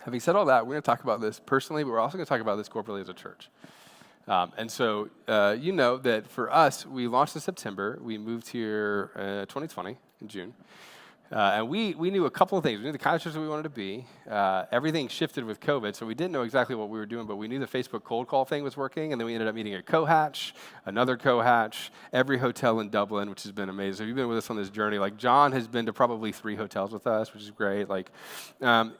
Having said all that, we're going to talk about this personally, but we're also going to talk about this corporately as a church. And so you know that for us, we launched in September. We moved here 2020 in June. And we knew a couple of things. We knew the kind of church that we wanted to be. Everything shifted with COVID, so we didn't know exactly what we were doing, but we knew the Facebook cold call thing was working, and then we ended up meeting a co-hatch, another co-hatch, every hotel in Dublin, which has been amazing. So if you've been with us on this journey, like John has been to probably 3 hotels with us, which is great. Like,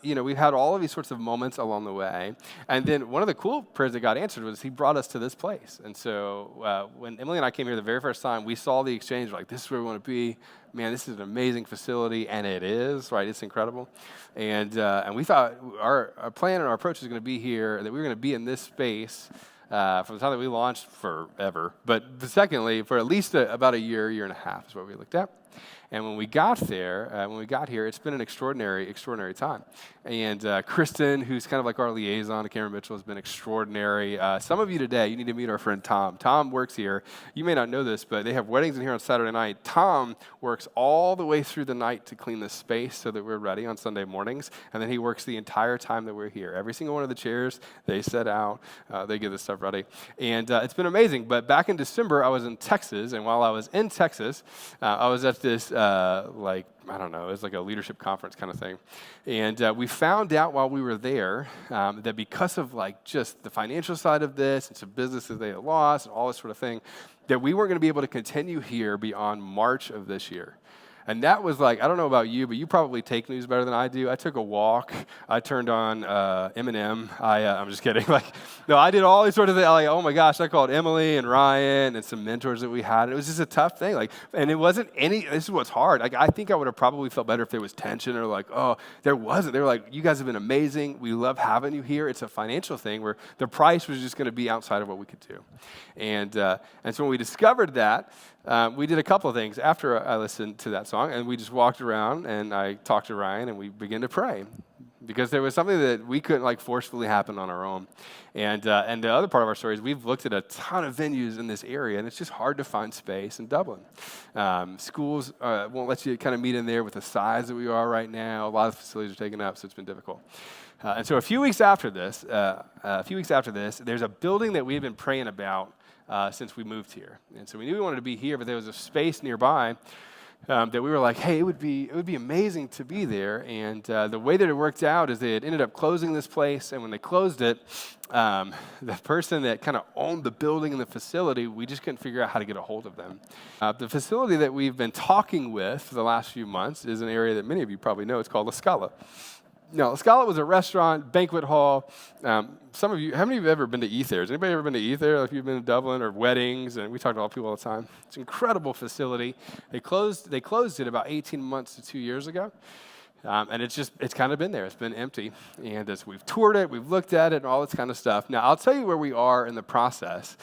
we've had all of these sorts of moments along the way. And then one of the cool prayers that God answered was he brought us to this place. And so when Emily and I came here the very first time, we saw the exchange, like, this is where we want to be. Man, this is an amazing facility, and it is, right? It's incredible. And we thought our plan and our approach is going to be here, that we were going to be in this space from the time that we launched forever. But secondly, for at least about a year and a half is what we looked at. And when we got here, it's been an extraordinary time. And Kristen, who's kind of like our liaison to Cameron Mitchell, has been extraordinary. Some of you today, you need to meet our friend Tom. Tom works here. You may not know this, but they have weddings in here on Saturday night. Tom works all the way through the night to clean the space so that we're ready on Sunday mornings. And then he works the entire time that we're here. Every single one of the chairs, they set out. They get this stuff ready. And it's been amazing. But back in December, I was in Texas. And while I was in Texas, I was at this it was like a leadership conference kind of thing. And we found out while we were there that because of like just the financial side of this and some businesses they had lost and all this sort of thing, that we weren't going to be able to continue here beyond March of this year. And that was like, I don't know about you, but you probably take news better than I do. I took a walk. I turned on Eminem. I'm just kidding. I did all these sort of things. Like, oh my gosh, I called Emily and Ryan and some mentors that we had. And it was just a tough thing. And it wasn't this is what's hard. I think I would have probably felt better if there was tension or there wasn't. They were like, you guys have been amazing. We love having you here. It's a financial thing where the price was just going to be outside of what we could do. And so when we discovered that, we did a couple of things after I listened to that song, and we just walked around, and I talked to Ryan, and we began to pray, because there was something that we couldn't forcefully happen on our own. And the other part of our story is we've looked at a ton of venues in this area, and it's just hard to find space in Dublin. Schools won't let you kind of meet in there with the size that we are right now. A lot of facilities are taken up, so it's been difficult. And so a few weeks after this, there's a building that we've been praying about since we moved here. And so we knew we wanted to be here, but there was a space nearby that we were like, hey, it would be amazing to be there. And the way that it worked out is they had ended up closing this place, and when they closed it, the person that kind of owned the building and the facility, we just couldn't figure out how to get a hold of them. The facility that we've been talking with for the last few months is an area that many of you probably know. It's called La Scala. Now, La Scala was a restaurant, banquet hall. Some of you, how many of you have ever been to Ether? Has anybody ever been to Ether? If you've been to Dublin or weddings, and we talk to all people all the time. It's an incredible facility. They closed it about 18 months to 2 years ago. And it's kind of been there. It's been empty. And as we've toured it, we've looked at it and all this kind of stuff. Now, I'll tell you where we are in the process.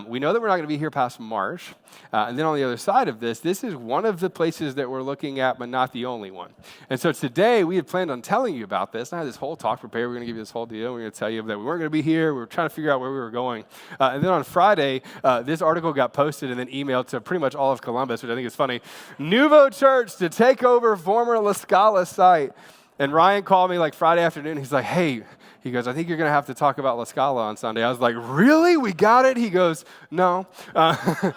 We know that we're not going to be here past March. And then on the other side of this is one of the places that we're looking at, but not the only one. And so today, we had planned on telling you about this. And I had this whole talk prepared. We're going to give you this whole deal. We're going to tell you that we weren't going to be here. We were trying to figure out where we were going. And then on Friday, this article got posted and then emailed to pretty much all of Columbus, which I think is funny. Nuvo Church to take over former La Scala site. And Ryan called me Friday afternoon. He's like, hey, he goes, I think you're going to have to talk about La Scala on Sunday. I was like, really? We got it? He goes, no. But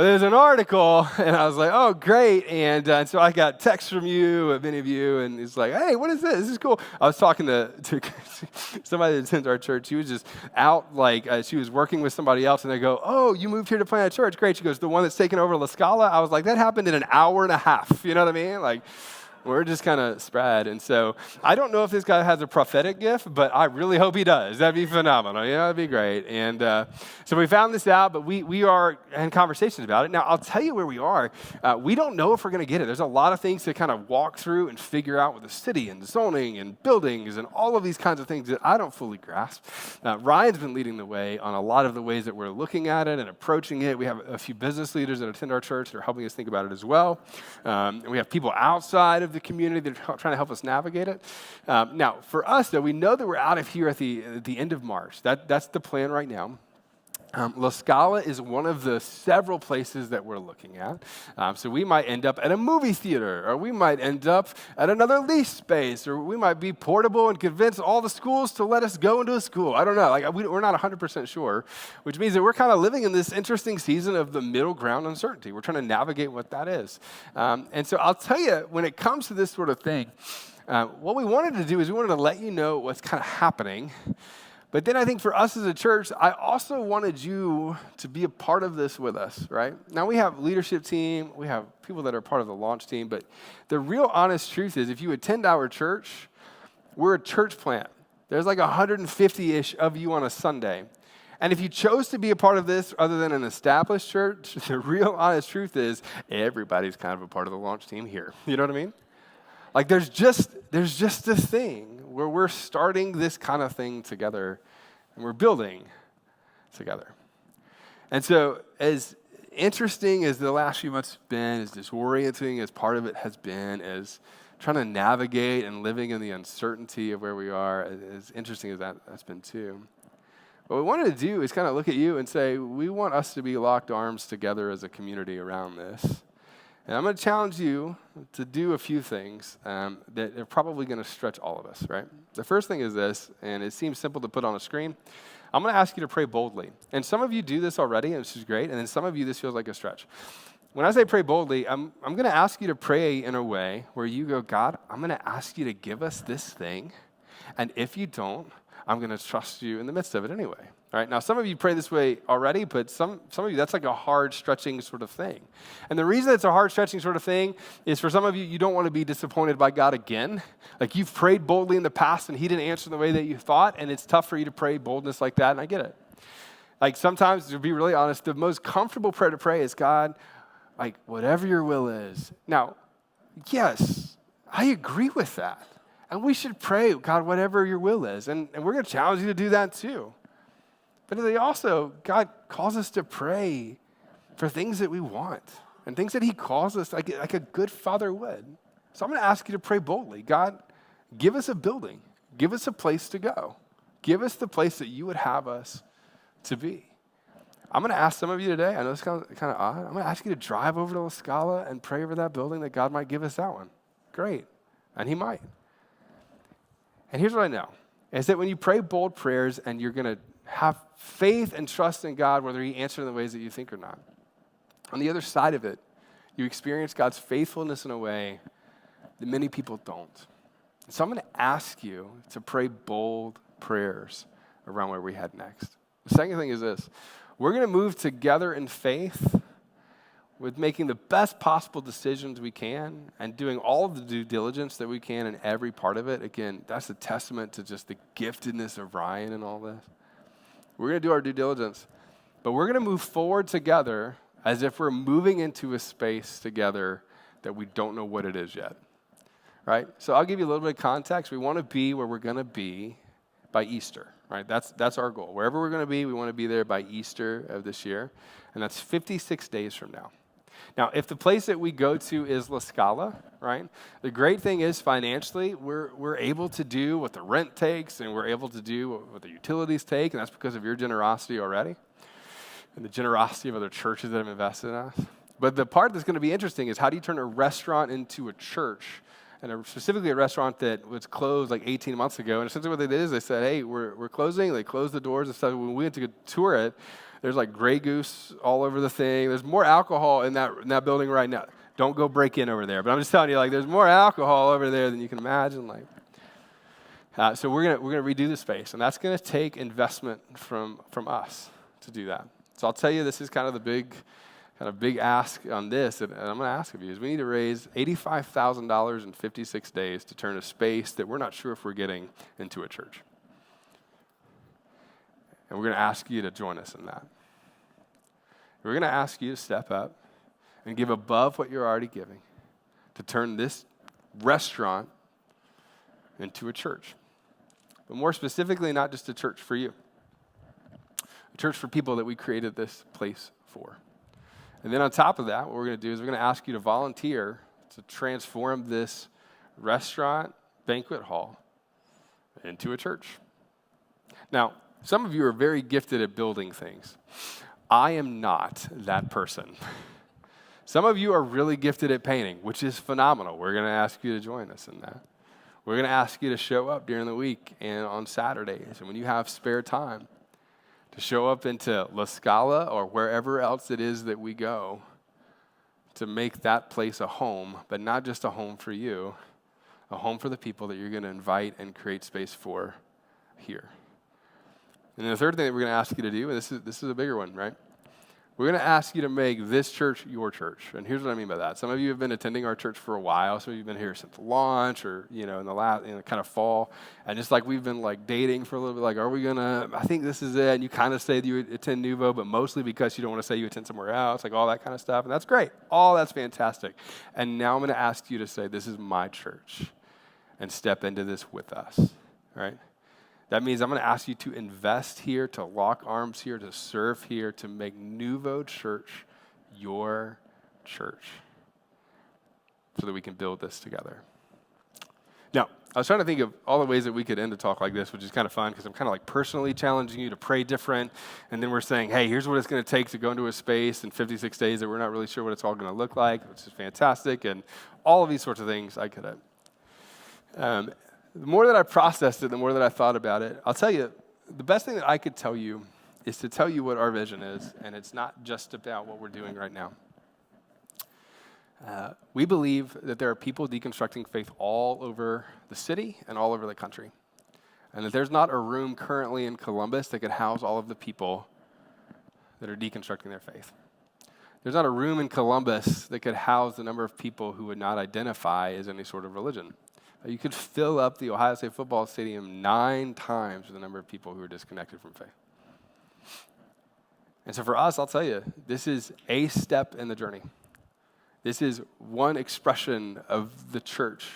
there's an article, and I was like, oh, great. And so I got texts from you, many of you, and he's like, hey, what is this? This is cool. I was talking to somebody that attends our church. She was just out, she was working with somebody else, and they go, oh, you moved here to plant a church. Great. She goes, the one that's taken over La Scala? I was like, that happened in an hour and a half. You know what I mean? We're just kind of spread. And so I don't know if this guy has a prophetic gift, but I really hope he does. That'd be phenomenal. That'd be great. And so we found this out, but we are in conversations about it. Now, I'll tell you where we are. We don't know if we're going to get it. There's a lot of things to kind of walk through and figure out with the city and zoning and buildings and all of these kinds of things that I don't fully grasp. Ryan's been leading the way on a lot of the ways that we're looking at it and approaching it. We have a few business leaders that attend our church that are helping us think about it as well. And we have people outside of the community that are trying to help us navigate it. Now, for us, though, we know that we're out of here at the end of March. That's the plan right now. La Scala is one of the several places that we're looking at. So we might end up at a movie theater, or we might end up at another lease space, or we might be portable and convince all the schools to let us go into a school. I don't know. We're not 100% sure, which means that we're kind of living in this interesting season of the middle ground uncertainty. We're trying to navigate what that is. And so I'll tell you, when it comes to this sort of thing, what we wanted to do is we wanted to let you know what's kind of happening. But then I think for us as a church, I also wanted you to be a part of this with us, right? Now we have leadership team, we have people that are part of the launch team, but the real honest truth is if you attend our church, we're a church plant. There's like 150-ish of you on a Sunday. And if you chose to be a part of this other than an established church, the real honest truth is everybody's kind of a part of the launch team here. You know what I mean? Like there's just a thing where we're starting this kind of thing together and we're building together. And so as interesting as the last few months have been, as disorienting as part of it has been, as trying to navigate and living in the uncertainty of where we are, as interesting as that's been too. What we wanted to do is kind of look at you and say, we want us to be locked arms together as a community around this. And I'm going to challenge you to do a few things that are probably going to stretch all of us, right? The first thing is this, and it seems simple to put on a screen. I'm going to ask you to pray boldly. And some of you do this already, and this is great, and then some of you, this feels like a stretch. When I say pray boldly, I'm going to ask you to pray in a way where you go, God, I'm going to ask you to give us this thing, and if you don't, I'm going to trust you in the midst of it anyway. All right, now some of you pray this way already, but some of you, that's like a hard stretching sort of thing. And the reason it's a hard stretching sort of thing is for some of you, you don't want to be disappointed by God again. Like you've prayed boldly in the past and he didn't answer in the way that you thought, and it's tough for you to pray boldness like that, and I get it. Like sometimes, to be really honest, the most comfortable prayer to pray is, God, like whatever your will is. Now, yes, I agree with that. And we should pray, God, whatever your will is. And we're going to challenge you to do that too. But they also, God calls us to pray for things that we want and things that he calls us like a good father would. So I'm going to ask you to pray boldly. God, give us a building. Give us a place to go. Give us the place that you would have us to be. I'm going to ask some of you today, I know it's kind of odd, I'm going to ask you to drive over to La Scala and pray over that building that God might give us that one. Great. And he might. And here's what I know, is that when you pray bold prayers and you're going to have faith and trust in God, whether he answers in the ways that you think or not, on the other side of it, you experience God's faithfulness in a way that many people don't. So I'm going to ask you to pray bold prayers around where we head next. The second thing is this. We're going to move together in faith with making the best possible decisions we can and doing all of the due diligence that we can in every part of it. Again, that's a testament to just the giftedness of Ryan and all this. We're going to do our due diligence, but we're going to move forward together as if we're moving into a space together that we don't know what it is yet, right? So I'll give you a little bit of context. We want to be where we're going to be by Easter, right? That's our goal. Wherever we're going to be, we want to be there by Easter of this year, and that's 56 days from now. Now, if the place that we go to is La Scala, right, the great thing is financially, we're able to do what the rent takes and we're able to do what the utilities take, and that's because of your generosity already and the generosity of other churches that have invested in us. But the part that's going to be interesting is how do you turn a restaurant into a church, and specifically a restaurant that was closed like 18 months ago. And essentially what they did is they said, hey, we're closing. They closed the doors and stuff. When we went to tour it, there's like Grey Goose all over the thing. There's more alcohol in that building right now. Don't go break in over there. But I'm just telling you, like, there's more alcohol over there than you can imagine. Like, so we're gonna redo the space, and that's gonna take investment from us to do that. So I'll tell you, this is kind of the big ask on this, and I'm gonna ask of you is we need to raise $85,000 in 56 days to turn a space that we're not sure if we're getting into a church. And we're going to ask you to join us in that. We're going to ask you to step up and give above what you're already giving to turn this restaurant into a church. But more specifically, not just a church for you. A church for people that we created this place for. And then on top of that, what we're going to do is we're going to ask you to volunteer to transform this restaurant banquet hall into a church. Now, Some of you are very gifted at building things. I am not that person. Some of you are really gifted at painting, which is phenomenal. We're going to ask you to join us in that. We're going to ask you to show up during the week and on Saturdays, and when you have spare time, to show up into La Scala or wherever else it is that we go, to make that place a home, but not just a home for you, a home for the people that you're going to invite and create space for here. And the third thing that we're going to ask you to do, and this is a bigger one, right? We're going to ask you to make this church your church. And here's what I mean by that. Some of you have been attending our church for a while. Some of you have been here since launch or, in the last, kind of fall. And just like we've been like dating for a little bit, like, are we going to, I think this is it. And you kind of say that you attend Nuvo, but mostly because you don't want to say you attend somewhere else, like all that kind of stuff. And that's great. All that's fantastic. And now I'm going to ask you to say, this is my church, and step into this with us, all right? That means I'm going to ask you to invest here, to lock arms here, to serve here, to make Nuvo Church your church so that we can build this together. Now, I was trying to think of all the ways that we could end a talk like this, which is kind of fun because I'm kind of like personally challenging you to pray different. And then we're saying, hey, here's what it's going to take to go into a space in 56 days that we're not really sure what it's all going to look like, which is fantastic. And all of these sorts of things I could have. The more that I processed it, the more that I thought about it, I'll tell you, the best thing that I could tell you is to tell you what our vision is, and it's not just about what we're doing right now. We believe that there are people deconstructing faith all over the city and all over the country, and that there's not a room currently in Columbus that could house all of the people that are deconstructing their faith. There's not a room in Columbus that could house the number of people who would not identify as any sort of religion. You could fill up the Ohio State football stadium 9 times the number of people who are disconnected from faith. And so for us, I'll tell you, this is a step in the journey. This is one expression of the church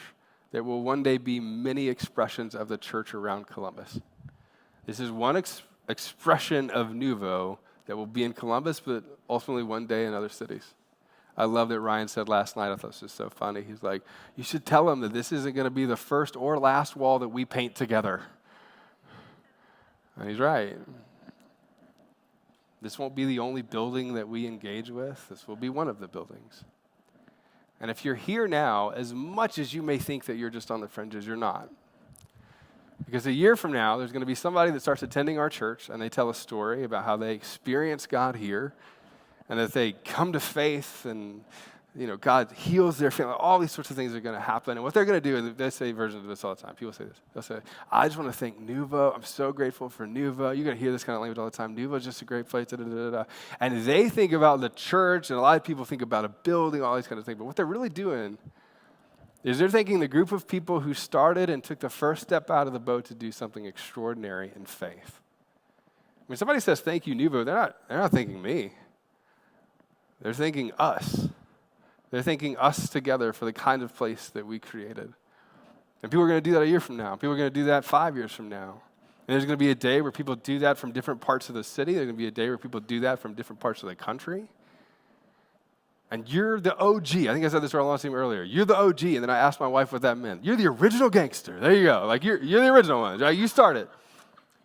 that will one day be many expressions of the church around Columbus. This is one expression of Nuvo that will be in Columbus, but ultimately one day in other cities. I love that Ryan said last night, I thought this was so funny. He's like, you should tell them that this isn't going to be the first or last wall that we paint together. And he's right. This won't be the only building that we engage with. This will be one of the buildings. And if you're here now, as much as you may think that you're just on the fringes, you're not. Because a year from now, there's going to be somebody that starts attending our church, and they tell a story about how they experience God here, and that they come to faith, and God heals their family. All these sorts of things are going to happen. And what they're going to do, and they say versions of this all the time. People say this. They'll say, I just want to thank Nuvo. I'm so grateful for Nuvo. You're going to hear this kind of language all the time. Nuvo is just a great place. Da, da, da, da. And they think about the church, and a lot of people think about a building, all these kind of things. But what they're really doing is they're thinking the group of people who started and took the first step out of the boat to do something extraordinary in faith. When somebody says thank you, Nuvo, they're not thanking me. They're thanking us. They're thanking us together for the kind of place that we created. And people are going to do that a year from now. People are going to do that 5 years from now. And there's going to be a day where people do that from different parts of the city. There's going to be a day where people do that from different parts of the country. And you're the OG. I think I said this to our launch team earlier. You're the OG. And then I asked my wife what that meant. You're the original gangster. There you go. Like you're the original ones. Right? You started.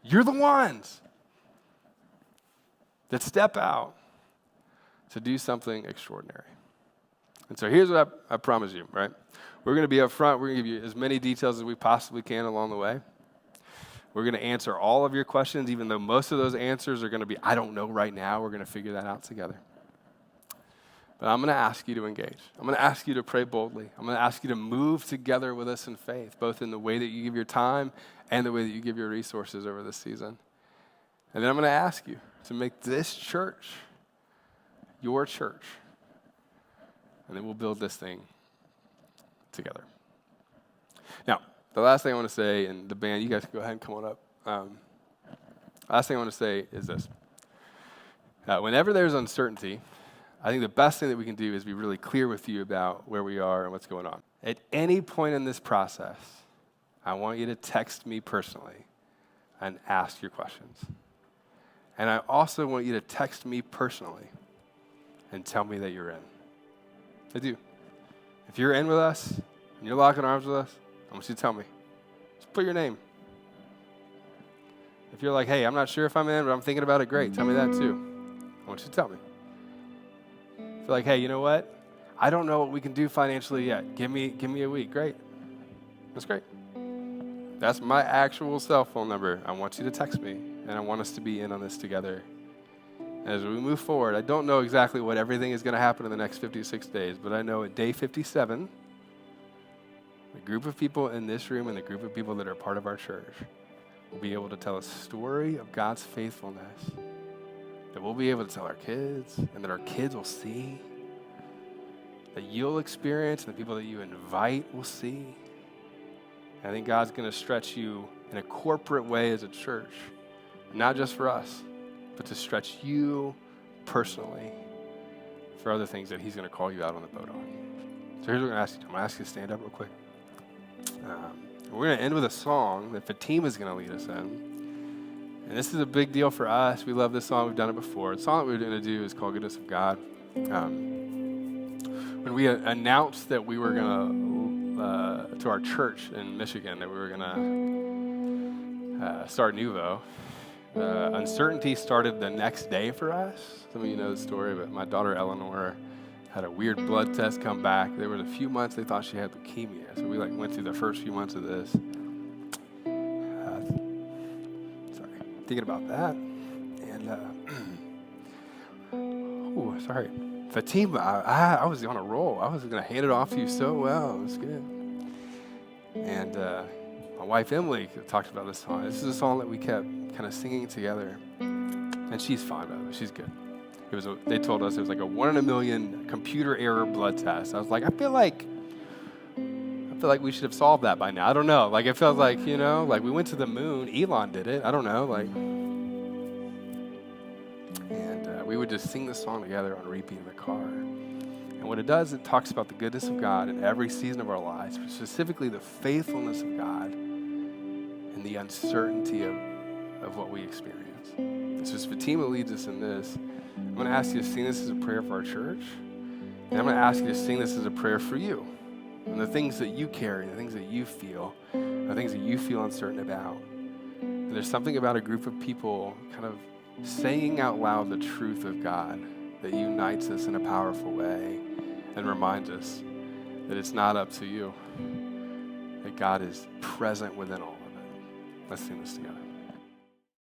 You're the ones that step out to do something extraordinary. And so here's what I promise you, right? We're going to be up front. We're going to give you as many details as we possibly can along the way. We're going to answer all of your questions, even though most of those answers are going to be, I don't know right now. We're going to figure that out together. But I'm going to ask you to engage. I'm going to ask you to pray boldly. I'm going to ask you to move together with us in faith, both in the way that you give your time and the way that you give your resources over this season. And then I'm going to ask you to make this church your church. And then we'll build this thing together. Now, the last thing I want to say, and the band, you guys can go ahead and come on up. Last thing I want to say is this. Whenever there's uncertainty, I think the best thing that we can do is be really clear with you about where we are and what's going on. At any point in this process, I want you to text me personally and ask your questions. And I also want you to text me personally and tell me that you're in. I do. If you're in with us and you're locking arms with us, I want you to tell me. Just put your name. If you're like, hey, I'm not sure if I'm in, but I'm thinking about it, great. Tell me that too. I want you to tell me. If you're like, hey, you know what? I don't know what we can do financially yet. Give me a week. Great. That's great. That's my actual cell phone number. I want you to text me, and I want us to be in on this together. As we move forward, I don't know exactly what everything is going to happen in the next 56 days, but I know at day 57, the group of people in this room and the group of people that are part of our church will be able to tell a story of God's faithfulness that we'll be able to tell our kids and that our kids will see, that you'll experience and the people that you invite will see. I think God's going to stretch you in a corporate way as a church, not just for us, but to stretch you personally for other things that he's going to call you out on the boat on. So here's what I'm going to ask you to do. I'm going to ask you to stand up real quick. We're going to end with a song that Fatima is going to lead us in. And this is a big deal for us. We love this song. We've done it before. The song that we're going to do is called Goodness of God. When we announced that we were going to our church in Michigan, that we were going to start Nuvo, uncertainty started the next day for us. Some of you know the story, but my daughter Eleanor had a weird blood test come back. There was a few months they thought she had leukemia. So we went through the first few months of this. Thinking about that. And, sorry. Fatima, I was on a roll. I was going to hand it off to you so well. It was good. And my wife Emily talked about this song. This is a song that we kept kind of singing together. And she's fine, by the way. She's good. They told us it was like a 1 in a million computer error blood test. I was like, I feel like we should have solved that by now. I don't know. Like, it felt like, like we went to the moon. Elon did it. I don't know. And we would just sing this song together on repeat in the car. And what it does, it talks about the goodness of God in every season of our lives, but specifically the faithfulness of God and the uncertainty of what we experience. So as Fatima leads us in this, I'm going to ask you to sing this as a prayer for our church. And I'm going to ask you to sing this as a prayer for you. And the things that you carry, the things that you feel, the things that you feel uncertain about. And there's something about a group of people kind of saying out loud the truth of God that unites us in a powerful way and reminds us that it's not up to you, that God is present within all of it. Let's sing this together.